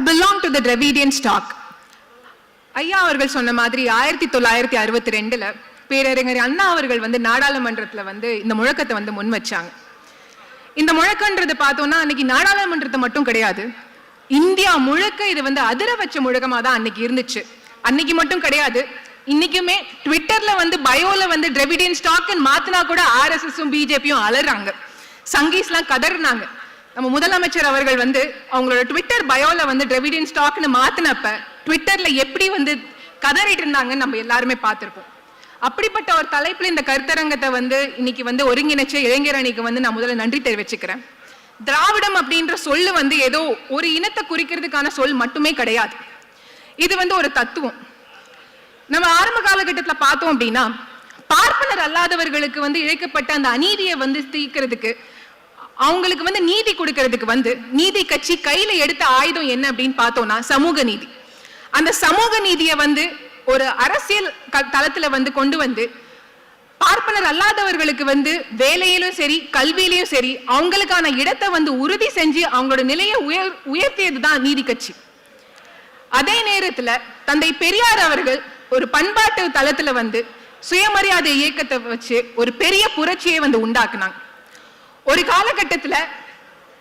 belong to the Dravidian stock. ஐயா அவர்கள் சொன்ன மாதிரி 1962 பேரறிஞர் அண்ணா அவர்கள் வந்து நாடாளுமன்றத்தில் வந்து இந்த முழக்கத்தை வந்து முன் வச்சாங்க. இந்த முழக்கன்றது பார்த்தோம்னா அன்னைக்கு நாடாளுமன்றத்தை மட்டும் கிடையாது, இந்தியா முழுக்க இது வந்து அதிர வச்ச முழக்கமா தான் அன்னைக்கு இருந்துச்சு. அன்னைக்கு மட்டும் கிடையாது, இன்னைக்குமே ட்விட்டர்ல வந்து பயோல வந்து டிராவிடியன் ஸ்டாக் மாத்தினா கூட ஆர்எஸ்எஸும் பிஜேபியும் அலறாங்க, சங்கீஸ்லாம் கதறினாங்க. நம்ம முதலமைச்சர் அவர்கள் வந்து அவங்களோட ட்விட்டர் பயோல வந்து டிராவிடியன் ஸ்டாக்னு மாத்தினப்ப ட்விட்டர்ல எப்படி வந்து கதறிட்டு இருந்தாங்கன்னு நம்ம எல்லாருமே பார்த்திருப்போம். அப்படிப்பட்ட ஒரு தலைப்புல இந்த கருத்தரங்கத்தை வந்து இன்னைக்கு வந்து ஒருங்கிணைச்ச இளைஞர் அணிக்கு வந்து நான் முதல்ல நன்றி தெரிவிச்சுக்கிறேன். திராவிடம் அப்படின்ற சொல்லு வந்து ஏதோ ஒரு இனத்தை குறிக்கிறதுக்கான சொல் மட்டுமே கிடையாது, இது வந்து ஒரு தத்துவம். நம்ம ஆரம்ப காலகட்டத்தில் பார்த்தோம் அப்படின்னா பார்ப்பனர் அல்லாதவர்களுக்கு வந்து இழைக்கப்பட்ட அந்த அநீதியை வந்து தீர்க்கிறதுக்கு, அவங்களுக்கு வந்து நீதி கொடுக்கறதுக்கு வந்து நீதி கட்சி கையில எடுத்த ஆயுதம் என்ன அப்படின்னு பார்த்தோம்னா சமூக நீதி. அந்த சமூக நீதியை வந்து ஒரு அரசியல் தளத்துல வந்து கொண்டு வந்து பார்ப்பனர் அல்லாதவர்களுக்கு வந்து வேலையிலும் சரி கல்வியிலையும் சரி அவங்களுக்கான இடத்தை வந்து உறுதி செஞ்சு அவங்களோட நிலையை உயர்த்தியதுதான் நீதி கட்சி. அதே நேரத்துல தந்தை பெரியார் அவர்கள் ஒரு பண்பாட்டு தளத்துல வந்து சுயமரியாதை இயக்கத்தை வச்சு ஒரு பெரிய புரட்சியை வந்து உண்டாக்குனாங்க. ஒரு காலகட்டத்துல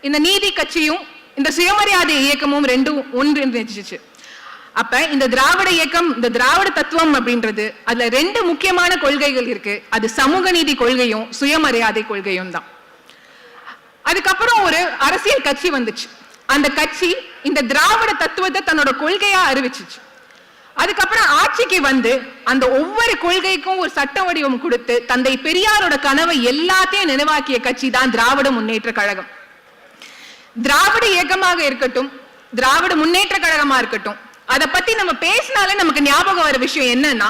இந்த நீதி கட்சியும் இந்த சுயமரியாதை இயக்கமும் ரெண்டும் ஒன்றிணைஞ்சிச்சு. அப்ப இந்த திராவிட இயக்கம், இந்த திராவிட தத்துவம் அப்படின்றது அதுல ரெண்டு முக்கியமான கொள்கைகள் இருக்கு, அது சமூக நீதி கொள்கையும் சுயமரியாதை கொள்கையும் தான். அதுக்கப்புறம் ஒரு அரசியல் கட்சி வந்துச்சு, அந்த கட்சி இந்த திராவிட தத்துவத்தை தன்னோட கொள்கையா அறிவிச்சிச்சு. அதுக்கப்புறம் ஆட்சிக்கு வந்து அந்த ஒவ்வொரு கொள்கைக்கும் ஒரு சட்ட வடிவம் கொடுத்து தந்தை பெரியாரோட கனவை எல்லாத்தையும் நினைவாக்கிய கட்சி தான் திராவிட முன்னேற்ற கழகம். திராவிட இயக்கமாக இருக்கட்டும், திராவிட முன்னேற்ற கழகமா இருக்கட்டும், அதை பத்தி நம்ம பேசினாலே நமக்கு ஞாபகம் வர விஷயம் என்னன்னா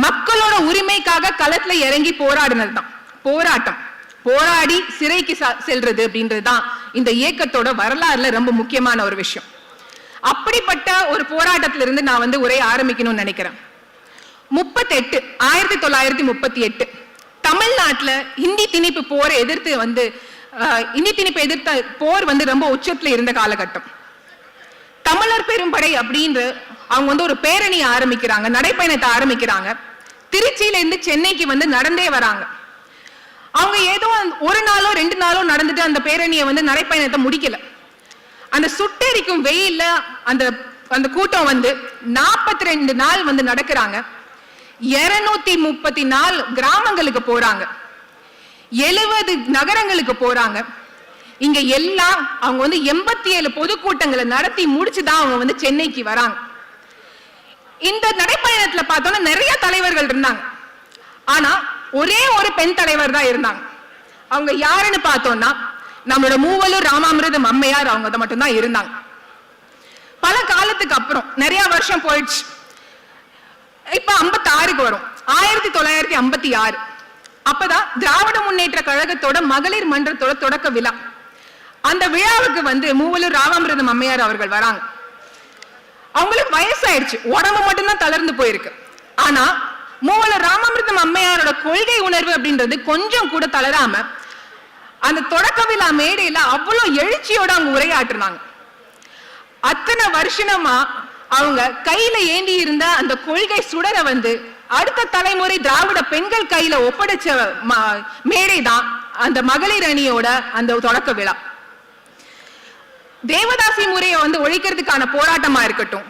மக்களோட உரிமைக்காக களத்துல இறங்கி போராடினது தான். போராட்டம், போராடி சிறைக்கு செல்றது அப்படின்றதுதான் இந்த இயக்கத்தோட வரலாறுல ரொம்ப முக்கியமான ஒரு விஷயம். அப்படிப்பட்ட ஒரு போராட்டத்திலிருந்து நான் வந்து உரையை ஆரம்பிக்கணும்னு நினைக்கிறேன். 1938 தமிழ்நாட்டுல ஹிந்தி திணிப்பு போரை எதிர்த்து வந்து ஹிந்தி திணிப்பை எதிர்த்த போர் வந்து ரொம்ப உச்சத்துல இருந்த காலகட்டம். தமிழர் பெரும்படை அப்படின்ற அவங்க வந்து ஒரு பேரணி ஆரம்பிக்கிறாங்க, நடைப்பயணத்தை ஆரம்பிக்கிறாங்க. திருச்சியில இருந்து சென்னைக்கு வந்து நடந்தே வராங்க. அவங்க ஏதோ ஒரு நாளோ 2 நாளோ நடந்துட்டு அந்த பேரணியை வந்து நடைப்பயணத்தை முடிக்கல. அந்த சுட்டெரிக்கும் வெயில்ல அந்த அந்த கூட்டம் வந்து 42 நாள் வந்து நடக்கிறாங்க. 234 கிராமங்களுக்கு போறாங்க, 70 நகரங்களுக்கு போறாங்க. இங்க எல்லாம் அவங்க வந்து 87 பொதுக்கூட்டங்களை நடத்தி முடிச்சுதான் அவங்க வந்து சென்னைக்கு வராங்க. இந்த நடைப்பயணத்துல பார்த்தோம்னா நிறைய தலைவர்கள் இருந்தாங்க, ஆனா ஒரே ஒரு பெண் தலைவர் தான் இருந்தாங்க. அவங்க யாருன்னு பார்த்தோம்னா நம்மளோட மூவலூர் ராமாமிர்தம் அம்மையார், அவங்க மட்டும்தான் இருந்தாங்க. பல காலத்துக்கு அப்புறம் நிறைய வருஷம் போயிடுச்சு, இப்ப 56க்கு வரும். 1956 அப்பதான் திராவிட முன்னேற்ற கழகத்தோட மகளிர் மன்றத்தோட தொடக்க விழா. அந்த விழாவுக்கு வந்து மூவலூர் ராமாமிர்தம் அம்மையார் அவர்கள் வராங்க. அவங்களுக்கு வயசாயிடுச்சு, உடம்பு மட்டும்தான் தளர்ந்து போயிருக்கு. ஆனா மூவலூர் ராமாமிர்தம் அம்மையாரோட கொள்கை உணர்வு அப்படின்றது கொஞ்சம் கூட தளராம அந்த தொடக்க விழா மேடையில அவ்வளவு எழுச்சியோட அவங்க உரையாற்றுனாங்க. அத்தனை வருஷமா அவங்க கையில ஏந்தி இருந்த அந்த கொள்கை சுடரை வந்து அடுத்த தலைமுறை திராவிட பெண்கள் கையில ஒப்படைச்ச மேடை தான் அந்த மகளிர் அணியோட அந்த தொடக்க விழா. தேவதாசி முறையை வந்து ஒழிக்கிறதுக்கான போராட்டமா இருக்கட்டும்,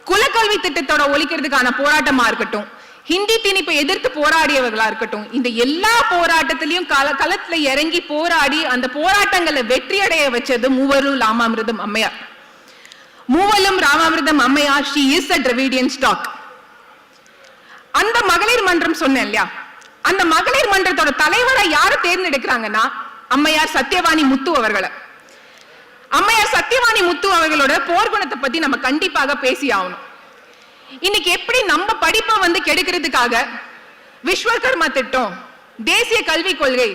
குலக்கல்வி திட்டத்தோட ஒழிக்கிறதுக்கான போராட்டமா இருக்கட்டும், ஹிந்தி திணிப்பை எதிர்த்து போராடியவர்களா இருக்கட்டும், இந்த எல்லா போராட்டத்திலையும் களத்துல இறங்கி போராடி அந்த போராட்டங்களை வெற்றி அடைய வச்சது மூவலூர் ராமாமிர்தம் அம்மையார். மூவலும் ராமாமிர்தம் அம்மையார், she is a Dravidian stock. அந்த மகளிர் மன்றம் சொன்னேன் இல்லையா, அந்த மகளிர் மன்றத்தோட தலைவரை யாரை தேர்ந்தெடுக்கிறாங்கன்னா அம்மையார் சத்யவாணி முத்து அவர்களை. அம்மையார் சத்யவாணி முத்து அவர்களோட போர்க்குணத்தை பத்தி நம்ம கண்டிப்பாக பேசி ஆகணும். இன்னைக்கு எப்படி நம்ம படிப்பை வந்து கெடுக்கிறதுக்காக விஸ்வகர்மா திட்டம், தேசிய கல்விக் கொள்கை,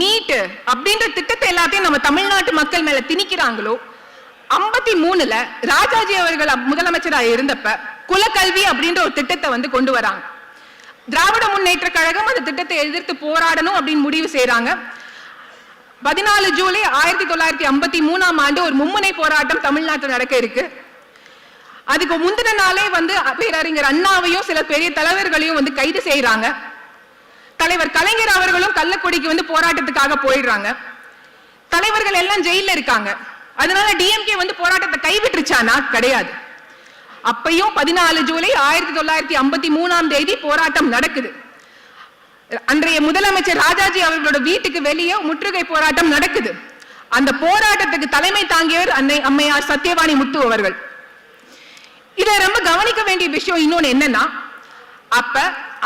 நீட் அப்படின்ற திட்டத்தை எல்லாத்தையும் நம்ம தமிழ்நாட்டு மக்கள் மேல திணிக்கிறாங்களோ, 53ல ராஜாஜி அவர்கள் முதலமைச்சராக இருந்தப்ப குலக்கல்வி அப்படின்ற ஒரு திட்டத்தை வந்து கொண்டு வராங்க. திராவிட முன்னேற்ற கழகம் அந்த திட்டத்தை எதிர்த்து போராடணும் அப்படின்னு முடிவு செய்யறாங்க. 14 ஜூலை 1953 ஒரு மும்முனை போராட்டம் தமிழ்நாட்டில் நடக்க இருக்கு. அதுக்கு முந்தின நாளே வந்து பேரறிஞர் அண்ணாவையும் சில பெரிய தலைவர்களையும் வந்து கைது செய்யறாங்க. தலைவர் கலைஞர் அவர்களும் கள்ளக்குடிக்கு வந்து போராட்டத்துக்காக போயிடுறாங்க. தலைவர்கள் எல்லாம் ஜெயில இருக்காங்க. அதனால டிஎம்கே வந்து போராட்டத்தை கைவிட்டுருச்சானா? கிடையாது. அப்பையும் 14 ஜூலை 1953 போராட்டம் நடக்குது. அன்றைய முதலமைச்சர் ராஜாஜி அவர்களோட வீட்டுக்கு வெளியே முற்றுகை போராட்டம் நடக்குது. அந்த போராட்டத்துக்கு தலைமை தாங்கியவர் அம்மையார் சத்தியவாணி முத்து அவர்கள். இதை ரொம்ப கவனிக்க வேண்டிய விஷயம் இன்னொன்னு என்னன்னா, அப்ப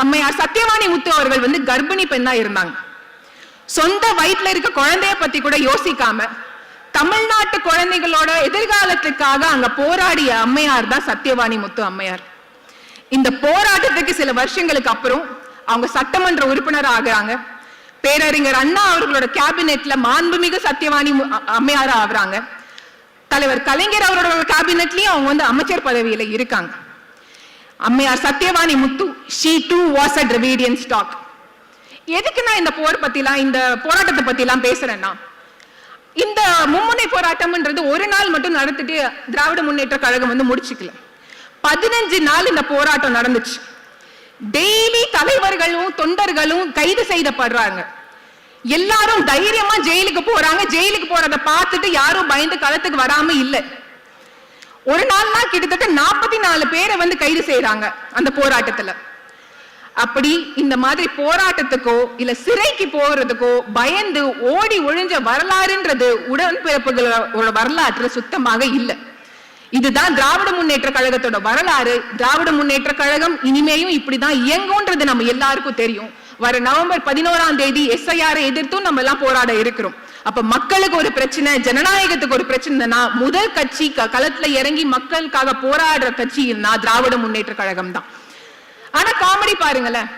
அம்மையார் சத்தியவாணி முத்து அவர்கள் வந்து கர்ப்பிணி பெண்ணா இருந்தாங்க. சொந்த வயிற்றுல இருக்க குழந்தைய பத்தி கூட யோசிக்காம தமிழ்நாட்டு குழந்தைகளோட எதிர்காலத்துக்காக அங்க போராடிய அம்மையார் தான் சத்தியவாணி முத்து அம்மையார். இந்த போராட்டத்துக்கு சில வருஷங்களுக்கு அப்புறம் அவங்க சட்டமன்ற உறுப்பினர் ஆகுறாங்க. பேரறிஞர் அண்ணா அவர்களோட கேபினெட்ல மாண்புமிகு சத்தியவாணி அம்மையார் ஆகுறாங்க. தலைவர் கலைஞர் அவரோட கேபினெட்லயும் அவங்க வந்து அமைச்சர் பதவியில இருக்காங்க. அம்மையார் சத்தியவாணி முத்து, she too was a Dravidian stock. எதுக்கு நான் இந்த போர் பத்திலாம் இந்த போராட்டத்தை பத்தி எல்லாம் பேசுறேன்னா, இந்த மும்முனை போராட்டம்ன்றது ஒரு நாள் மட்டும் நடத்திட்டு திராவிட முன்னேற்ற கழகம் வந்து முடிச்சுக்கல. 15 நாள் இந்த போராட்டம் நடந்துச்சு. டெய்லி தலைவர்களும் தொண்டர்களும் கைது செய்யப்படுறாங்க. எல்லாரும் தைரியமா ஜெயிலுக்கு போறாங்க. ஜெயிலுக்கு போறதை பார்த்துட்டு யாரும் பயந்து களத்துக்கு வராம இல்ல. ஒரு நாள்னா கிட்டத்தட்ட 44 பேரை வந்து கைது செய்யறாங்க அந்த போராட்டத்துல. அப்படி இந்த மாதிரி போராட்டத்துக்கோ இல்ல சிறைக்கு போறதுக்கோ பயந்து ஓடி ஒழிஞ்ச வரலாறுன்றது உடன்பிறப்புகளோட வரலாற்றுல சுத்தமாக இல்லை. இதுதான் திராவிட முன்னேற்ற கழகத்தோட வரலாறு. திராவிட முன்னேற்ற கழகம் இனிமேயும் இப்படிதான் இயங்கும்ன்றது நம்ம எல்லாருக்கும் தெரியும். வர நவம்பர் 11 SIR எதிர்த்தும் நம்ம எல்லாம் போராட இருக்கிறோம். அப்ப மக்களுக்கு ஒரு பிரச்சனை, ஜனநாயகத்துக்கு ஒரு பிரச்சனைனா முதல் கட்சி களத்துல இறங்கி மக்களுக்காக போராடுற கட்சின்னா திராவிட முன்னேற்ற கழகம் தான். ஆனா காமெடி பாருங்களேன்,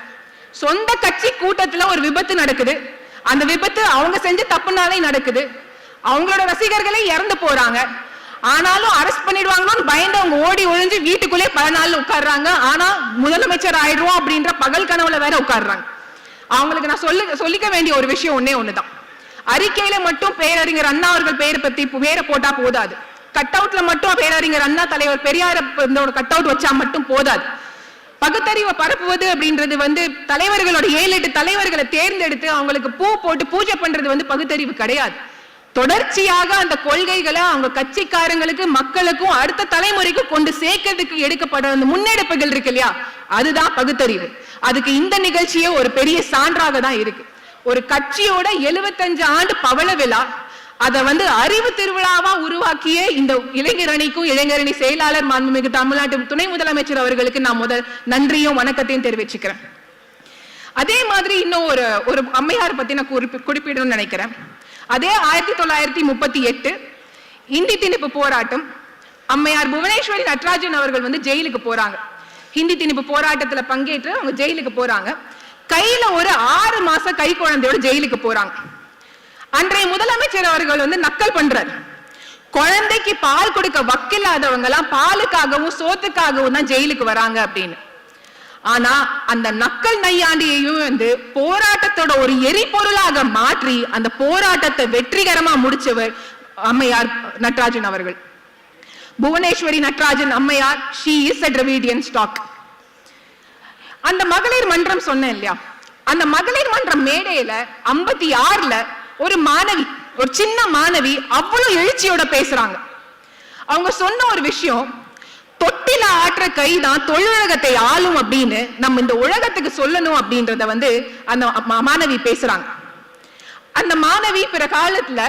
சொந்த கட்சி கூட்டத்துல ஒரு விபத்து நடக்குது. அந்த விபத்து அவங்க செஞ்ச தப்புனாலே நடக்குது. அவங்களோட ரசிகர்களே இறந்து போறாங்க. ஆனாலும் அரெஸ்ட் பண்ணிடுவாங்களோன்னு பயந்து அவங்க ஓடி ஒழிஞ்சு வீட்டுக்குள்ளே பல நாள் உட்கார்றாங்க. ஆனா முதலமைச்சர் ஆயிடுவோம் அப்படின்ற பகல் கனவுல வேற உட்கார்றாங்க. அவங்களுக்கு நான் சொல்லிக்க வேண்டிய ஒரு விஷயம் ஒண்ணுதான். அறிக்கையில மட்டும் பேரறிஞர் அண்ணா அவர்கள் பேரை போட்டா போதாது. கட் அவுட்ல மட்டும் பேரறிஞர் அண்ணா தலைவர் பெரியார் கட் அவுட் வச்சா மட்டும் போதாது. பகுத்தறிவை பரப்புவது அப்படின்றது வந்து தலைவர்களோட 7-8 தலைவர்களை தேர்ந்தெடுத்து அவங்களுக்கு பூ போட்டு பூஜை பண்றது வந்து பகுத்தறிவு கிடையாது. தொடர்ச்சியாக அந்த கொள்கைகளை அவங்க கட்சிக்காரங்களுக்கு மக்களுக்கும் அடுத்த தலைமுறைக்கு கொண்டு சேர்க்கிறதுக்கு எடுக்கப்பட அந்த முன்னெடுப்புகள் இருக்கு இல்லையா, அதுதான் பகுத்தறிவு. அதுக்கு இந்த நிகழ்ச்சியே ஒரு பெரிய சான்றாக தான் இருக்கு. ஒரு கட்சியோட 75 ஆண்டு பவள விழா, அதை வந்து அறிவு திருவிழாவா உருவாக்கிய இந்த இளைஞரணிக்கும் இளைஞரணி செயலாளர் மாண்புமிகு தமிழ்நாட்டு துணை முதலமைச்சர் அவர்களுக்கு நான் முதல் நன்றியும் வணக்கத்தையும் தெரிவிச்சுக்கிறேன். அதே மாதிரி இன்னும் ஒரு அம்மையார் பத்தி நான் குறிப்பிடணும்னு நினைக்கிறேன். அதே 1938 இந்தி திணிப்பு போராட்டம். அம்மையார் புவனேஸ்வரி நடராஜன் அவர்கள் வந்து ஜெயிலுக்கு போறாங்க. ஹிந்தி திணிப்பு போராட்டத்துல பங்கேற்று அவங்க ஜெயிலுக்கு போறாங்க. கையில ஒரு 6 மாச கை குழந்தையோட ஜெயிலுக்கு போறாங்க. அன்றைய முதலமைச்சர் அவர்கள் வந்து நக்கல் பண்றார். குழந்தைக்கு பால் கொடுக்க வக்கில்லாதவங்க எல்லாம் பாலுக்காகவும் சோத்துக்காகவும் தான் ஜெயிலுக்கு வராங்க அப்படின்னு. ஆனா அந்த நக்கல் நையாண்டியையும் வந்து போராட்டத்தோட ஒரு எரிபொருளாக மாற்றி அந்த போராட்டத்தை வெற்றிகரமா முடிச்சவர் அம்மையார் நடராஜன் அவர்கள். புவனேஸ்வரி நடராஜன் அம்மையார், she is a Dravidian stock. அந்த மகளிர் மன்றம் சொன்னேன் இல்லையா, அந்த மகளிர் மன்றம் மேடையில 56ல ஒரு மாணவி, ஒரு சின்ன மாணவி அவ்வளவு எழுச்சியோட பேசுறாங்க. அவங்க சொன்ன ஒரு விஷயம், தொட்டில ஆற்ற கைதான் தொழிலகத்தை ஆளும் அப்படின்னு நம்ம இந்த உலகத்துக்கு சொல்லணும் அப்படின்றத வந்து அந்த மாணவி பேசுறாங்க. அந்த மாணவி பிற காலத்துல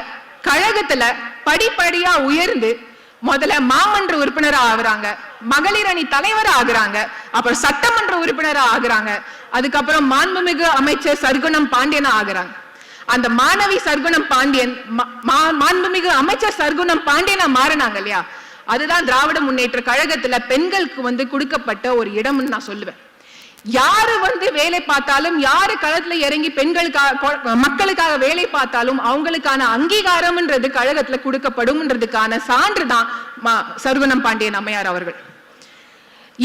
கழகத்துல படிப்படியா உயர்ந்து முதல்ல மாமன்ற உறுப்பினரா ஆகுறாங்க, மகளிர் அணி தலைவர் ஆகுறாங்க, அப்புறம் சட்டமன்ற உறுப்பினரா ஆகுறாங்க, அதுக்கப்புறம் மாண்புமிகு அமைச்சர் சர்க்குணம் பாண்டியனா ஆகுறாங்க. அந்த மாணவி சர்க்குணம் பாண்டியன் மாண்புமிகு அமைச்சர் சர்க்குணம் பாண்டியனா மாறினாங்க இல்லையா, அதுதான் திராவிட முன்னேற்ற கழகத்துல பெண்களுக்கு வந்து கொடுக்கப்பட்ட ஒரு இடம்னு நான் சொல்லுவேன். யாரு வந்து வேலை பார்த்தாலும், யாரு களத்துல இறங்கி பெண்களுக்காக மக்களுக்காக வேலை பார்த்தாலும் அவங்களுக்கான அங்கீகாரம்ன்றது கழகத்துல கொடுக்கப்படும்ன்றதுக்கான சான்று தான் சர்க்குணம் பாண்டியன் அம்மையார் அவர்கள்.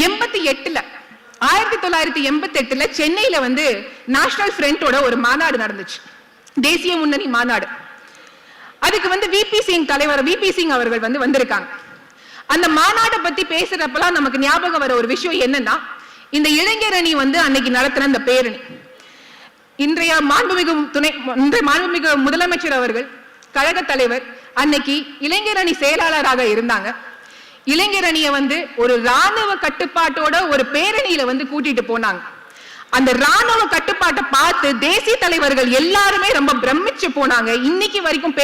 1988 சென்னையில வந்து நேஷனல் ஃப்ரண்டோட ஒரு மாநாடு நடந்துச்சு, தேசிய முன்னணி மாநாடு. அதுக்கு வந்து விபி சிங் தலைவர் விபி சிங் அவர்கள் வந்து வந்திருக்காங்க. அந்த மாநாட்டை பத்தி பேசுறப்பெல்லாம் நமக்கு ஞாபகம் வர ஒரு விஷயம் என்னன்னா, இந்த இளைஞர் அணி வந்து அன்னைக்கு நடத்தின இந்த பேரணி, இன்றைய மாண்புமிகு முதலமைச்சர் அவர்கள், கழக தலைவர் அன்னைக்கு இளைஞர் அணி செயலாளராக இருந்தாங்க. இளைஞர் அணியை வந்து ஒரு ராணுவ கட்டுப்பாட்டோட ஒரு பேரணியில வந்து கூட்டிட்டு போனாங்க. அந்த ராணுவ கட்டுப்பாட்டை பார்த்து தேசிய தலைவர்கள் எல்லாருமே ரொம்ப பிரமிச்சு போனாங்க. இன்னைக்கு வரைக்கும்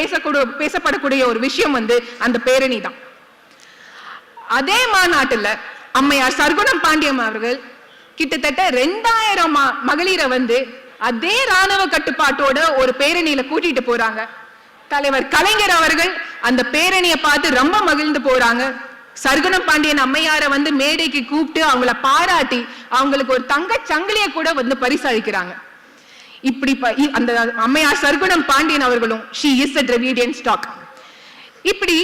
பேசப்படக்கூடிய ஒரு விஷயம் வந்து அந்த பேரணி தான். அதே மாநாட்டுல அம்மையார் சர்க்குணம் பாண்டியம் அவர்கள் கிட்டத்தட்ட 2000 மகளிரை வந்து அதே ராணுவ கட்டுப்பாட்டோட ஒரு பேரணியில கூட்டிட்டு போறாங்க. தலைவர் கலைஞர் அவர்கள் அந்த பேரணியை பார்த்து ரொம்ப மகிழ்ந்து போறாங்க. சர்க்குணம் பாண்டியன் அம்மையாரை வந்து மேடைக்கு கூப்பிட்டு அவங்கள பாராட்டி அவங்களுக்கு ஒரு தங்க சங்கிலிய கூட வந்து பரிசளிக்கிறாங்க. இப்படி அந்த அம்மையார் சர்க்குணம் பாண்டியன் அவர்களும் she is a Dravidian stock. இப்படி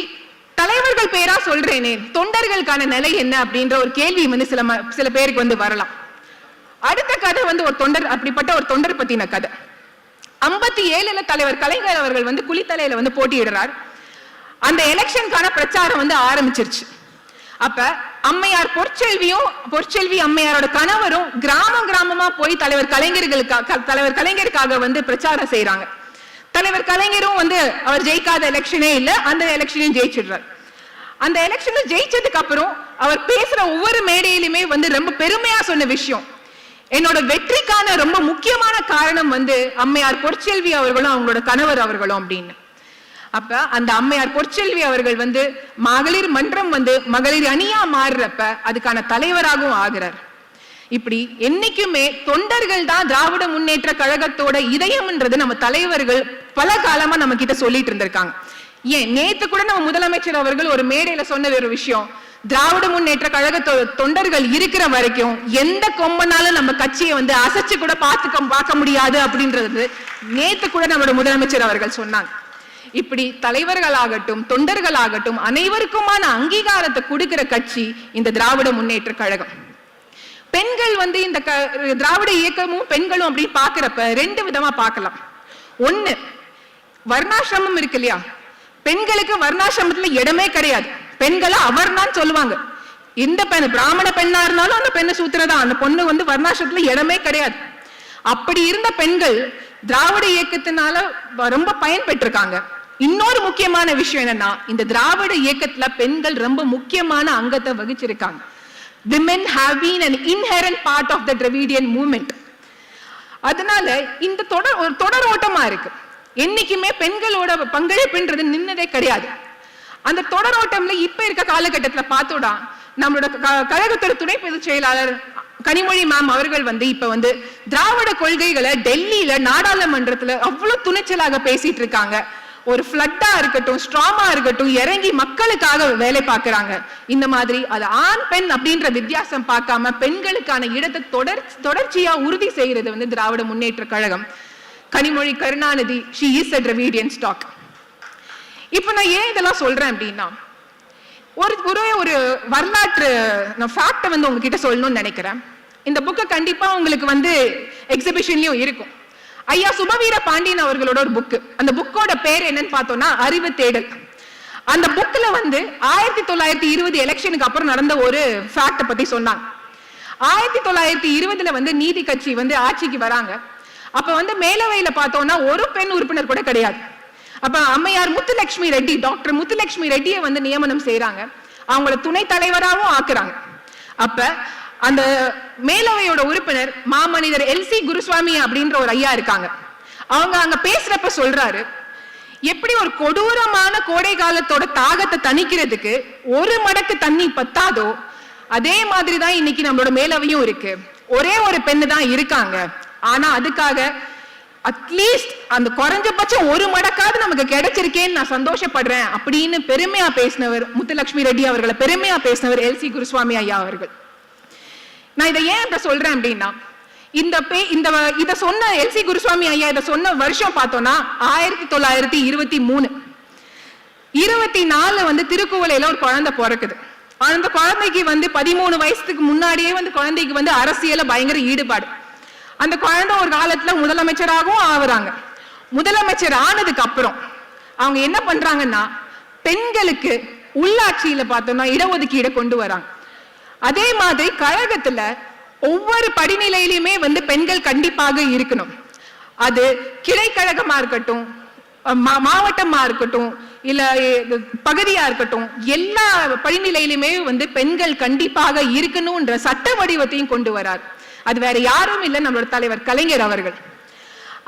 தலைவர்கள் பேரா சொல்றேனே, தொண்டர்களுக்கான நிலை என்ன அப்படின்ற ஒரு கேள்வி வந்து சில பேருக்கு வந்து வரலாம். அடுத்த கதை வந்து ஒரு தொண்டர், அப்படிப்பட்ட ஒரு தொண்டர் பத்தின கதை. 57ல தலைவர் கலைஞர் அவர்கள் வந்து குளித்தலையில வந்து போட்டியிடுறார். அந்த எலெக்ஷனுக்கான பிரச்சாரம் வந்து ஆரம்பிச்சிருச்சு. அப்ப அம்மையார் பொற்செல்வி அம்மையாரோட கணவரும் கிராமமா போய் தலைவர் கலைஞருக்காக வந்து பிரச்சாரம் செய்யறாங்க. தலைவர் கலைஞரும் வந்து அவர் ஜெயிக்காத எலெக்ஷனே இல்ல, அந்த எலெக்ஷனையும் ஜெயிச்சிடுறார். அந்த எலெக்ஷன்ல ஜெயிச்சதுக்கு அப்புறம் அவர் பேசுற ஒவ்வொரு மேடையிலுமே வந்து ரொம்ப பெருமையா சொன்ன விஷயம், என்னோட வெற்றிக்கான ரொம்ப முக்கியமான காரணம் வந்து அம்மையார் பொற்செல்வி அவர்களும் அவங்களோட கணவர் அவர்களும் அப்படின்னு. அப்ப அந்த அம்மையார் பொற்செல்வி அவர்கள் வந்து மகளிர் மன்றம் வந்து மகளிர் அணியா மாறுறப்ப அதுக்கான தலைவராகவும் ஆகிறார். இப்படி என்னைக்குமே தொண்டர்கள் தான் திராவிட முன்னேற்ற கழகத்தோட இதயம்ன்றது நம்ம தலைவர்கள் பல காலமா நம்ம கிட்ட சொல்லிட்டு இருந்திருக்காங்க. ஏன் நேத்து கூட நம்ம முதலமைச்சர் அவர்கள் ஒரு மேடையில சொன்ன ஒரு விஷயம், திராவிட முன்னேற்ற கழகத்தோட தொண்டர்கள் இருக்கிற வரைக்கும் எந்த கொம்பனாலும் நம்ம கட்சியை வந்து அசைச்சு கூட பார்க்க முடியாது அப்படின்றது நேத்து கூட நம்மளோட முதலமைச்சர் அவர்கள் சொன்னாங்க. இப்படி தலைவர்களாகட்டும் தொண்டர்களாகட்டும் அனைவருக்குமான அங்கீகாரத்தை கொடுக்கிற கட்சி இந்த திராவிட முன்னேற்ற கழகம். பெண்கள் வந்து இந்த திராவிட இயக்கமும் பெண்களும் அப்படி பாக்குறப்ப 2 விதமா பார்க்கலாம். ஒண்ணு, வர்ணாசிரமம் இருக்கு இல்லையா, பெண்களுக்கு வர்ணாசிரமத்துல இடமே கிடையாது. பெண்களை அவர்தான் சொல்லுவாங்க. எந்த பெண் பிராமண பெண்ணா இருந்தாலும் அந்த பெண்ணை சூத்திரதான், அந்த பொண்ணு வந்து வர்ணாசிரமத்துல இடமே கிடையாது. அப்படி இருந்த பெண்கள் திராவிட இயக்கத்தினால ரொம்ப பயன்பெற்றிருக்காங்க. இன்னொரு முக்கியமான விஷயம் என்னன்னா, இந்த திராவிட இயக்கத்துல பெண்கள் ரொம்ப முக்கியமான அங்கத்தை வகிச்சிருக்காங்க. Women have been an inherent part of the Dravidian movement. அதனால இந்த தொடர் ஓட்டமா இருக்கு. என்னைக்குமே பெண்களோட பங்களிப்புன்றது நின்னதே கிடையாது. அந்த தொடர் ஓட்டம்ல இப்ப இருக்க காலகட்டத்துல பார்த்தோம்னா நம்மளோட கழகத்தோட துணை பொதுச் செயலாளர் கனிமொழி மேம் அவர்கள் வந்து இப்ப வந்து திராவிட கொள்கைகளை டெல்லியில நாடாளுமன்றத்துல அவ்வளவு துணிச்சலாக பேசிட்டு இருக்காங்க. ஒரு ஃப்ளட்டா இருக்கட்டும், ஸ்ட்ராமா இருக்கட்டும், இறங்கி மக்களுக்காக வேலை பார்க்கறாங்க. இந்த மாதிரி அது ஆண் பெண் அப்படின்ற வித்தியாசம் பார்க்காம பெண்களுக்கான இடத்தை தொடர்ச்சியா உறுதி செய்யறது வந்து Dravida Munnetra Kazhagam. Kanimozhi Karunanidhi she is a Dravidian stock. இப்ப நான் ஏன் இதெல்லாம் சொல்றேன் அப்படின்னா, ஒரு வரலாற்று ஃபேக்ட் வந்து உங்ககிட்ட சொல்லணும்னு நினைக்கிறேன். இந்த புக்கு கண்டிப்பா உங்களுக்கு வந்து எக்ஸிபிஷன்லயும் இருக்கும். ஐயா சுபவீர பாண்டியன் அவர்களோட ஒரு புக்கு. அந்த புக்கோட பேர் என்னன்னு பார்த்தோம்னா அறிவு தேடல். அந்த புக்ல வந்து 1920 எலெக்ஷனுக்கு அப்புறம் நடந்த ஒரு ஃபேக்ட் பத்தி சொன்னாங்க. 1920ல வந்து நீதி கட்சி வந்து ஆட்சிக்கு வராங்க. அப்ப வந்து மேலவையில பார்த்தோம்னா ஒரு பெண் உறுப்பினர் கூட கிடையாது. அப்ப அம்மையார் முத்துலட்சுமி ரெட்டி, டாக்டர் முத்துலட்சுமி ரெட்டியை வந்து நியமனம் செய்யறாங்க. அவங்கள துணை தலைவராகவும் ஆக்குறாங்க. அப்ப அந்த மேலவையோட உறுப்பினர் மாமனிதர் எல்சி குருசுவாமி அப்படின்ற ஒரு ஐயா இருக்காங்க. அவங்க அங்க பேசுறப்ப சொல்றாரு, எப்படி ஒரு கொடூரமான கோடை காலத்தோட தாகத்தை தணிக்கிறதுக்கு ஒரு மடக்கு தண்ணி பத்தாதோ அதே மாதிரிதான் இன்னைக்கு நம்மளோட மேலவையும் இருக்கு. ஒரே ஒரு பெண்ணு தான் இருக்காங்க. ஆனா அதுக்காக அட்லீஸ்ட் அந்த குறைஞ்சபட்சம் ஒரு மடக்காவது நமக்கு கிடைச்சிருக்கேன்னு நான் சந்தோஷப்படுறேன் அப்படின்னு பெருமையா பேசினவர் முத்துலட்சுமி ரெட்டி அவர்களை பெருமையா பேசினவர் எல்சி குருசுவாமி ஐயா அவர்கள். நான் இதை ஏன் இப்ப சொல்றேன் அப்படின்னா, இத சொன்ன எல்சி குருசுவாமி ஐயா இதை சொன்ன வருஷம் பார்த்தோம்னா 1923. 24 வந்து திருக்குவளையில ஒரு குழந்தை பிறக்குது. அந்த குழந்தைக்கு வந்து 13 வயசுக்கு முன்னாடியே வந்து குழந்தைக்கு வந்து அரசியல பயங்கர ஈடுபாடு. அந்த குழந்தை ஒரு காலத்துல முதலமைச்சராகவும் ஆகுறாங்க. முதலமைச்சர் ஆனதுக்கு அப்புறம் அவங்க என்ன பண்றாங்கன்னா, பெண்களுக்கு உள்ளாட்சியில பார்த்தோம்னா இடஒதுக்கீடு கொண்டு வராங்க. அதே மாதிரி கழகத்துல ஒவ்வொரு படிநிலையிலுமே வந்து பெண்கள் கண்டிப்பாக இருக்கணும். அது கிளை கழகமா இருக்கட்டும், மாவட்டமா இருக்கட்டும், இல்ல பகுதியா இருக்கட்டும், எல்லா படிநிலையிலுமே வந்து பெண்கள் கண்டிப்பாக இருக்கணும்ன்ற சட்ட வடிவத்தையும் கொண்டு வரார். அது வேற யாரும் இல்லை, நம்மளோட தலைவர் கலைஞர் அவர்கள்.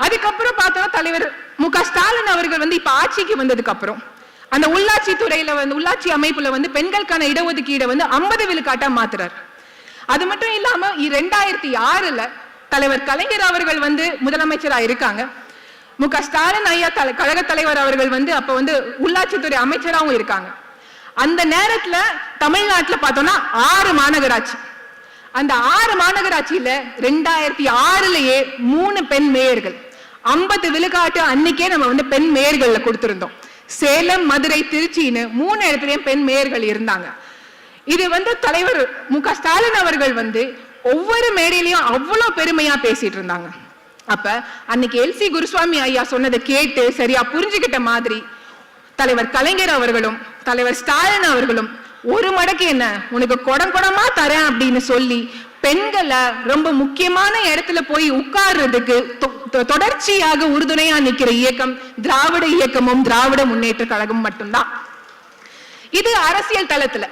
அதுக்கப்புறம் பார்த்தோம்னா தலைவர் மு.க. ஸ்டாலின் அவர்கள் வந்து இப்ப ஆட்சிக்கு வந்ததுக்கு அப்புறம் அந்த உள்ளாட்சி துறையில வந்து உள்ளாட்சி அமைப்புல வந்து பெண்களுக்கான இடஒதுக்கீடை வந்து 50 விழுக்காட்டா மாத்துறார். அது மட்டும் இல்லாம 2006 தலைவர் கலைஞர் அவர்கள் வந்து முதலமைச்சரா இருக்காங்க. மு.க. ஸ்டாலின் ஐயா கழக தலைவர் அவர்கள் வந்து அப்ப வந்து உள்ளாட்சித்துறை அமைச்சராகவும் இருக்காங்க. அந்த நேரத்துல தமிழ்நாட்டுல பார்த்தோம்னா 6 மாநகராட்சி. அந்த 6 மாநகராட்சியில 2006லயே 3 பெண் மேயர்கள், 50 விழுக்காட்டு அன்னைக்கே நம்ம வந்து பெண் மேயர்கள்ல கொடுத்திருந்தோம். சேலம், மதுரை, திருச்சின்னு 3 இடத்துலயும் பெண் மேயர்கள் இருந்தாங்க. இது வந்து தலைவர் மு.க. ஸ்டாலின் அவர்கள் வந்து ஒவ்வொரு மேடையிலையும் அவ்வளவு பெருமையா பேசிட்டு இருந்தாங்க. அப்ப அன்னைக்கு எல்.சி. குருசுவாமி ஐயா சொன்னதை கேட்டு சரியா புரிஞ்சுக்கிட்ட மாதிரி தலைவர் கலைஞர் அவர்களும் தலைவர் ஸ்டாலின் அவர்களும் ஒரு மடக்கு என்ன உனக்கு குடமா தரேன் அப்படின்னு சொல்லி பெண்களை ரொம்ப முக்கியமான இடத்துல போய் உட்கார்றதுக்கு தொடர்ச்சியாக உறுதுணையா நிக்கிற இயக்கம் திராவிட இயக்கமும் திராவிட முன்னேற்ற கழகம் மட்டும்தான். இது அரசியல் தளத்துல.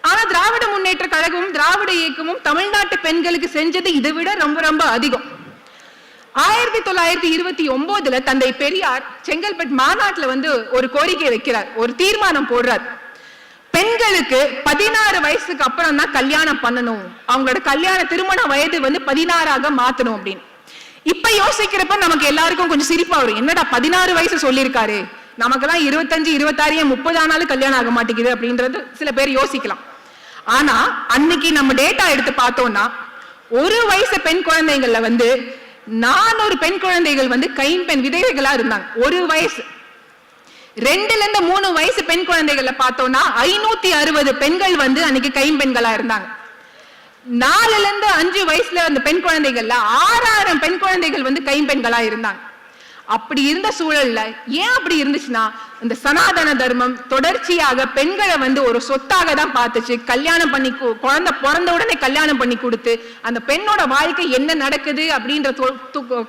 ஆனா திராவிட முன்னேற்ற கழகமும் திராவிட இயக்கமும் தமிழ்நாட்டு பெண்களுக்கு செஞ்சது இதை விட ரொம்ப ரொம்ப அதிகம். 1929 தந்தை பெரியார் செங்கல்பட்டு மாநாட்டுல வந்து ஒரு கோரிக்கை வைக்கிறார், ஒரு தீர்மானம் போடுறார். பெண்களுக்கு 16 வயசுக்கு அப்புறம் தான் கல்யாணம் பண்ணணும், அவங்களோட கல்யாண திருமண வயது வந்து 16ஆக மாத்தணும் அப்படின்னு. இப்ப யோசிக்கிறப்ப நமக்கு எல்லாருக்கும் கொஞ்சம் சிரிப்பா வரும். என்னடா 16 வயசு சொல்லியிருக்காரு, நமக்கெல்லாம் 25, 26, 30 ஆனாலும் கல்யாணம் ஆக மாட்டேங்குது அப்படின்றது சில பேர் யோசிக்கலாம். ஆனா அன்னைக்கு நம்ம டேட்டா எடுத்து பார்த்தோம்னா ஒரு வயசு பெண் குழந்தைகள்ல வந்து 400 பெண் குழந்தைகள் வந்து கைம்பெண் விதவைகளா இருந்தாங்க. ஒரு வயசு 2ல 3 வயசு பெண் குழந்தைகளை பார்த்தோம்னா 560 பெண்கள் வந்து அன்னைக்கு கைம்பெண்களா இருந்தாங்க. 4ல 5 வயசுல அந்த பெண் குழந்தைகள்ல 6000 பெண் குழந்தைகள் வந்து கைம்பெண்களா இருந்தாங்க. அப்படி இருந்த சூழல்ல ஏன் அப்படி இருந்துச்சுன்னா இந்த சனாதன தர்மம் தொடர்ச்சியாக பெண்களை வந்து ஒரு சொத்தாக தான் பார்த்துச்சு. கல்யாணம் பண்ணி குழந்தை பிறந்த உடனே கல்யாணம் பண்ணி கொடுத்து அந்த பெண்ணோட வாழ்க்கை என்ன நடக்குது அப்படின்ற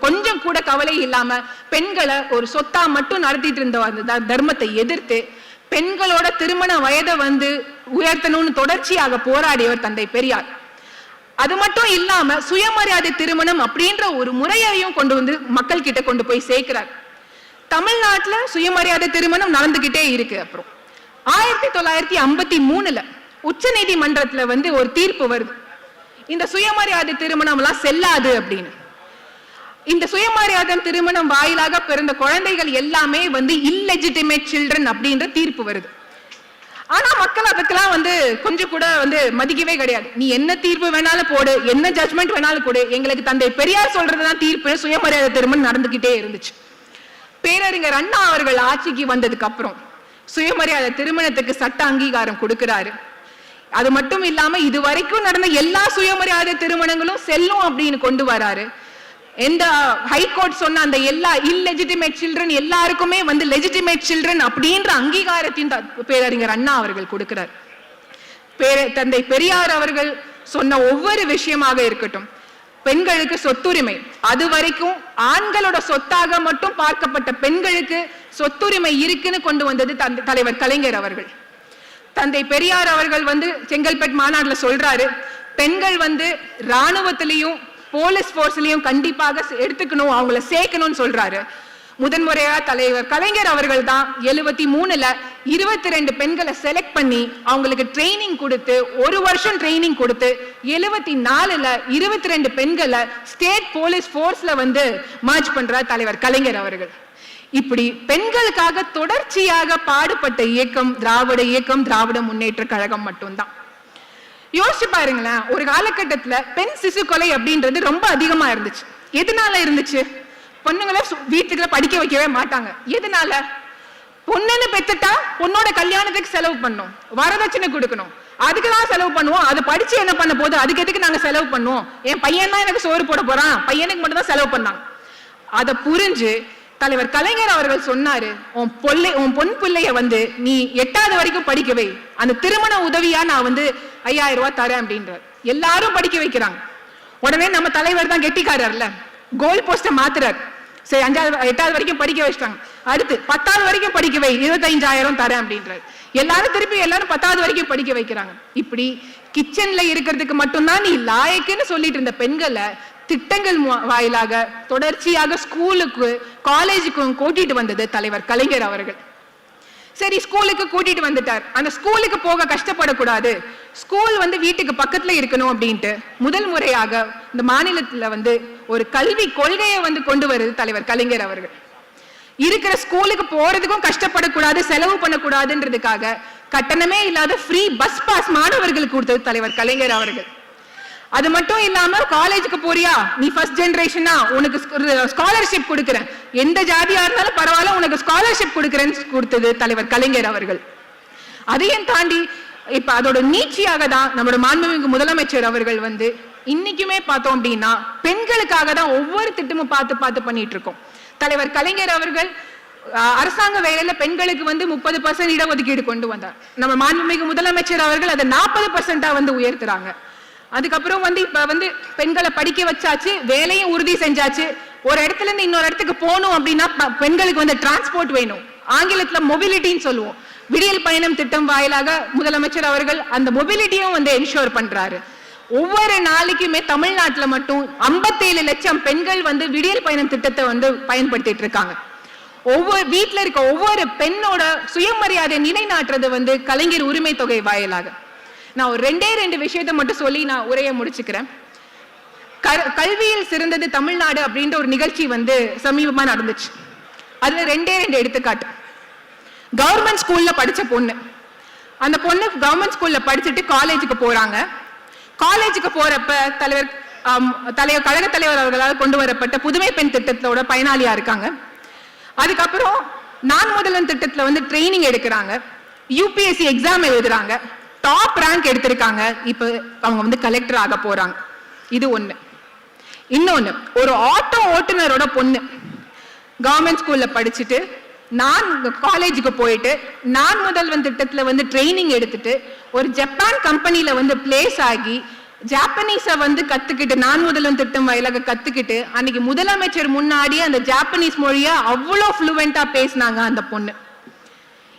கொஞ்சம் கூட கவலை இல்லாம பெண்களை ஒரு சொத்தா மட்டும் நடத்திட்டு இருந்த அந்த தர்மத்தை எதிர்த்து பெண்களோட திருமண வயதை வந்து உயர்த்தணும்னு தொடர்ச்சியாக போராடியவர் தந்தை பெரியார். அது மட்டும் இல்லாம சுயமரியாதை திருமணம் அப்படின்ற ஒரு முறையையும் கொண்டு வந்து மக்கள் கிட்ட கொண்டு போய் சேர்க்கிறார். தமிழ்நாட்டுல சுயமரியாதை திருமணம் நடந்துகிட்டே இருக்கு. அப்புறம் 1953 உச்ச நீதிமன்றத்துல வந்து ஒரு தீர்ப்பு வருது, இந்த சுயமரியாதை திருமணம் எல்லாம் செல்லாது அப்படின்னு. இந்த சுயமரியாதை திருமணம் வாயிலாக பிறந்த குழந்தைகள் எல்லாமே வந்து இல்லெஜிட்டிமேட் சில்ட்ரன் அப்படின்ற தீர்ப்பு வருது. ஆனா மக்கள் அதுக்கெல்லாம் வந்து கொஞ்சம் கூட வந்து மதிக்கவே கிடையாது. நீ என்ன தீர்ப்பு வேணாலும் போடு, என்ன ஜட்மெண்ட் வேணாலும் போடு, எங்களுக்கு தந்தை பெரியார் சொல்றதுதான் தீர்ப்பு. சுயமரியாதை திருமணம் நடந்துகிட்டே இருந்துச்சு. பேரறிஞர் அண்ணா அவர்கள் ஆட்சிக்கு வந்ததுக்கு அப்புறம் சுயமரியாதை திருமணத்துக்கு சட்ட அங்கீகாரம் கொடுக்கிறாரு. அது மட்டும் இல்லாம இதுவரைக்கும் நடந்த எல்லா சுயமரியாதை திருமணங்களும் செல்லும் அப்படின்னு கொண்டு வராரு. எந்த ஹைகோர்ட் சொன்ன அந்த எல்லா இல்லெஜிட்டிமேட் சில்ட்ரன் எல்லாருக்குமே வந்து லெஜிட்டிமேட் சில்ட்ரன் அப்படின்ற அங்கீகாரத்தின் பேரறிஞர் அண்ணா அவர்கள் கொடுக்கிறார். தந்தை பெரியார் அவர்கள் சொன்ன ஒவ்வொரு விஷயமாக இருக்கட்டும், பெண்களுக்கு சொத்துரிமை, அது வரைக்கும் ஆண்களோட சொத்தாக மட்டும் பார்க்கப்பட்ட பெண்களுக்கு சொத்துரிமை இருக்குன்னு கொண்டு வந்தது தலைவர் கலைஞர் அவர்கள். தந்தை பெரியார் அவர்கள் வந்து செங்கல்பட்டு மாநாடுல சொல்றாரு, பெண்கள் வந்து இராணுவத்திலையும் போலீஸ் போர்ஸ்லயும் கண்டிப்பாக எடுத்துக்கணும், அவங்கள சேர்க்கணும்னு சொல்றாரு. முதன்முறையா தலைவர் கலைஞர் அவர்கள் தான் 73ல 22 பெண்களை செலக்ட் பண்ணி அவங்களுக்கு ட்ரைனிங் கொடுத்து 1 வருஷம் ட்ரைனிங் கொடுத்து 74ல 22 பெண்களை ஸ்டேட் போலீஸ் போர்ஸ்ல வந்து மர்ஜ் பண்றார் தலைவர் கலைஞர் அவர்கள். இப்படி பெண்களுக்காக தொடர்ச்சியாக பாடுபட்ட இயக்கம் திராவிட இயக்கம், திராவிட முன்னேற்ற கழகம் மட்டும்தான். யோசிச்சு பாருங்களேன், ஒரு காலகட்டத்துல பெண் சிசு கொலை அப்படின்றது ரொம்ப அதிகமா இருந்துச்சு. எதனால இருந்துச்சு? பொண்ணுங்களை வீட்டுக்குள்ள படிக்க வைக்கவே மாட்டாங்க. எதனால? பொண்ணுன்னு பெத்துட்டா பொண்ணோட கல்யாணத்துக்கு செலவு பண்ணும், வரதட்சணை கொடுக்கணும், அதுக்குதான் செலவு பண்ணுவோம். அது படிச்சு என்ன பண்ண போது, அதுக்கு எதுக்கு நாங்க செலவு பண்ணுவோம்? என் பையன் தான் எனக்கு சோறு போட போறான், பையனுக்கு மட்டும் தான் செலவு பண்ணாங்க. அதை புரிஞ்சு தலைவர் கலைஞர் அவர்கள் சொன்னாரு, உன் பொன் பிள்ளைய வந்து நீ 8வது வரைக்கும் படிக்கவே, அந்த திருமண உதவியா நான் வந்து 5000 ரூபாய் தரேன் அப்படின்றார். எல்லாரும் படிக்க வைக்கிறாங்க. உடனே நம்ம தலைவர் தான் கெட்டிக்காரர்ல, கோல் போஸ்ட மாத்துறார். சரி 8வது வரைக்கும் படிக்க வச்சிட்டாங்க. அடுத்து 10வது வரைக்கும் படிக்க வை, 25000 தரேன் அப்படின்றார். எல்லாரும் 10வது வரைக்கும் படிக்க வைக்கிறாங்க. இப்படி கிச்சன்ல இருக்கிறதுக்கு மட்டும்தான் நீ லாயக்குன்னு சொல்லிட்டு இருந்த பெண்களை திட்டங்கள் வாயிலாக தொடர்ச்சியாக ஸ்கூலுக்கு காலேஜுக்கும் கூட்டிட்டு வந்தது தலைவர் கலைஞர் அவர்கள். சரி, ஸ்கூலுக்கு கூட்டிட்டு வந்துட்டார். அந்த ஸ்கூலுக்கு போக கஷ்டப்படக்கூடாது, ஸ்கூல் வந்து வீட்டுக்கு பக்கத்துல இருக்கணும் அப்படின்ட்டு முதல் முறையாக இந்த மாநிலத்துல வந்து ஒரு கல்வி கொள்கையை வந்து கொண்டு வருது தலைவர் கலைஞர் அவர்கள். இருக்கிற ஸ்கூலுக்கு போறதுக்கும் கஷ்டப்படக்கூடாது, செலவு பண்ணக்கூடாதுன்றதுக்காக கட்டணமே இல்லாத ஃப்ரீ பஸ் பாஸ் மாணவர்களுக்கு கொடுத்தது தலைவர் கலைஞர் அவர்கள். அது மட்டும் இல்லாம காலேஜுக்கு போறியா, நீ ஃபர்ஸ்ட் ஜெனரேஷனா, உனக்கு ஸ்காலர்ஷிப் கொடுக்கிறேன், எந்த ஜாதியா இருந்தாலும் பரவாயில்ல, உனக்கு ஸ்காலர்ஷிப் கொடுக்கிறேன்னு கொடுத்தது தலைவர் கலைஞர் அவர்கள். அதையும் தாண்டி இப்ப அதோட நீட்சியாக தான் நம்மளோட மாண்புமிகு முதலமைச்சர் அவர்கள் வந்து இன்னைக்குமே பார்த்தோம் அப்படின்னா பெண்களுக்காக தான் ஒவ்வொரு திட்டமும் பார்த்து பண்ணிட்டு இருக்கோம். தலைவர் கலைஞர் அவர்கள் அரசாங்க வேலையில பெண்களுக்கு வந்து 30% இடஒதுக்கீடு கொண்டு வந்தார். நம்ம மாண்புமிகு முதலமைச்சர் அவர்கள் அதை 40% வந்து உயர்த்துறாங்க. அதுக்கப்புறம் வந்து இப்ப வந்து பெண்களை படிக்க வச்சாச்சு, வேலையும் உறுதி செஞ்சாச்சு. ஒரு இடத்துல இருந்து இன்னொரு இடத்துக்கு போகணும் அப்படின்னா பெண்களுக்கு வந்து டிரான்ஸ்போர்ட் வேணும், ஆங்கிலத்துல மொபிலிட்டின்னு சொல்லுவோம். விடியல் பயணம் திட்டம் வாயிலாக முதலமைச்சர் அவர்கள் அந்த மொபிலிட்டியும் வந்து என்ஷோர் பண்றாரு. ஒவ்வொரு நாளைக்குமே தமிழ்நாட்டுல மட்டும் 57 லட்சம் பெண்கள் வந்து விடியல் பயணம் திட்டத்தை வந்து பயன்படுத்திட்டு இருக்காங்க. ஒவ்வொரு வீட்டுல இருக்க ஒவ்வொரு பெண்ணோட சுயமரியாதை நிலைநாட்டுறது வந்து கலைஞர் உரிமை தொகை வாயிலாக. நான் ஒரு 2 விஷயத்தை மட்டும் சொல்லி நான் உரையை முடிச்சுக்கிறேன். கல்வியில் சிறந்தது தமிழ்நாடு அப்படின்ற ஒரு நிகழ்ச்சி வந்து சமீபமா நடந்துச்சு. அதுல 2 எடுத்துக்காட்டு. கவர்மெண்ட் ஸ்கூல்ல படிச்ச பொண்ணு, அந்த பொண்ணு கவர்மெண்ட் ஸ்கூல்ல படிச்சுட்டு காலேஜுக்கு போறாங்க. காலேஜுக்கு போறப்ப கழக தலைவர் அவர்களால் கொண்டு வரப்பட்ட புதுமை பெண் திட்டத்தோட பயனாளியா இருக்காங்க. அதுக்கப்புறம் நான் முதல்வன் திட்டத்துல வந்து ட்ரைனிங் எடுக்கிறாங்க, யூபிஎஸ்சி எக்ஸாம் எழுதுறாங்க, டாப் ரேங்க் எடுத்திருக்காங்க. இப்ப அவங்க வந்து கலெக்டர் ஆக போறாங்க. இது ஒண்ணு. இன்னொன்னு, ஒரு ஆட்டோ ஓட்டுநரோட பொண்ணு கவர்மெண்ட் ஸ்கூல்ல படிச்சுட்டு நான் காலேஜுக்கு போயிட்டு நான் முதல்வன் திட்டத்துல வந்து ட்ரைனிங் எடுத்துட்டு ஒரு ஜப்பான் கம்பெனில வந்து பிளேஸ் ஆகி ஜாப்பனீஸ வந்து கத்துக்கிட்டு நான் முதல்வன் திட்டம் வாயிலாக கத்துக்கிட்டு அன்னைக்கு முதலமைச்சர் முன்னாடி அந்த ஜாப்பனீஸ் மொழிய அவ்வளோ ஃப்ளூவெண்டா பேசினாங்க அந்த பொண்ணு.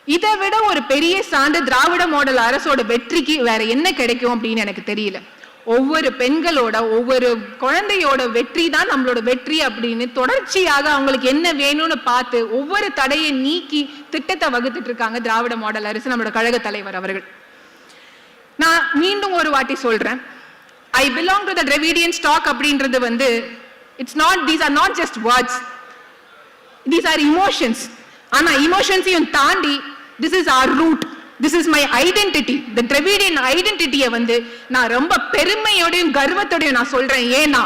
இதை விட ஒரு பெரிய சான்று திராவிட மாடல் அரசோட வெற்றிக்கு வேற என்ன கிடைக்கும் அப்படின்னு எனக்கு தெரியல. ஒவ்வொரு பெண்களோட ஒவ்வொரு குழந்தையோட வெற்றி தான் நம்மளோட வெற்றி அப்படின்னு தொடர்ச்சியாக அவங்களுக்கு என்ன வேணும்னு பார்த்து ஒவ்வொரு தடையை நீக்கி திட்டத்தை வகுத்துட்டு இருக்காங்க திராவிட மாடல் அரசு, நம்மளோட கழக தலைவர் அவர்கள். நான் மீண்டும் ஒரு வாட்டி சொல்றேன், I belong to the Dravidian stock அப்படின்றது வந்து these are not just words, these are emotions. ஆனா இமோஷன்ஸையும் தாண்டி this is our root, this is my identity. the Dravidian identity வந்து நான் ரொம்ப பெருமையோடையும் கர்வத்தோடையும் நான் சொல்றேன். ஏன்னா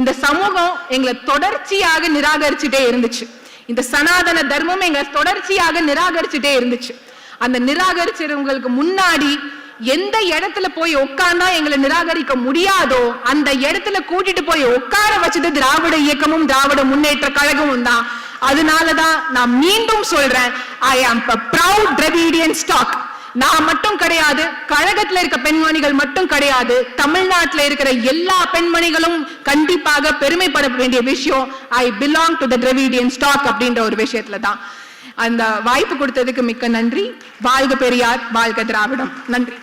இந்த சமூகம் எங்களை தொடர்ச்சியாக நிராகரிச்சுட்டே இருந்துச்சு, இந்த சனாதன தர்மம் எங்களை தொடர்ச்சியாக நிராகரிச்சுட்டே இருந்துச்சு. அந்த நிராகரிச்சவங்களுக்கு முன்னாடி எந்த இடத்துல போய் உட்கார்ந்தா எங்களை நிராகரிக்க முடியாதோ அந்த இடத்துல கூட்டிட்டு போய் உட்கார வச்சது திராவிட இயக்கமும் திராவிட முன்னேற்ற கழகமும் தான். அதனாலதான் நான் மீண்டும் சொல்றேன், ஐ ஆம் proud Dravidian stock. நான் மட்டும் கிடையாது, கழகத்துல இருக்க பெண்மணிகள் மட்டும் கிடையாது, தமிழ்நாட்டில் இருக்கிற எல்லா பெண்மணிகளும் கண்டிப்பாக பெருமைப்பட வேண்டிய விஷயம் ஐ belong to the Dravidian stock அப்படின்ற ஒரு விஷயத்துல தான். அந்த வாய்ப்பு கொடுத்ததுக்கு மிக்க நன்றி. வாழ்க பெரியார், வாழ்க திராவிடம். நன்றி.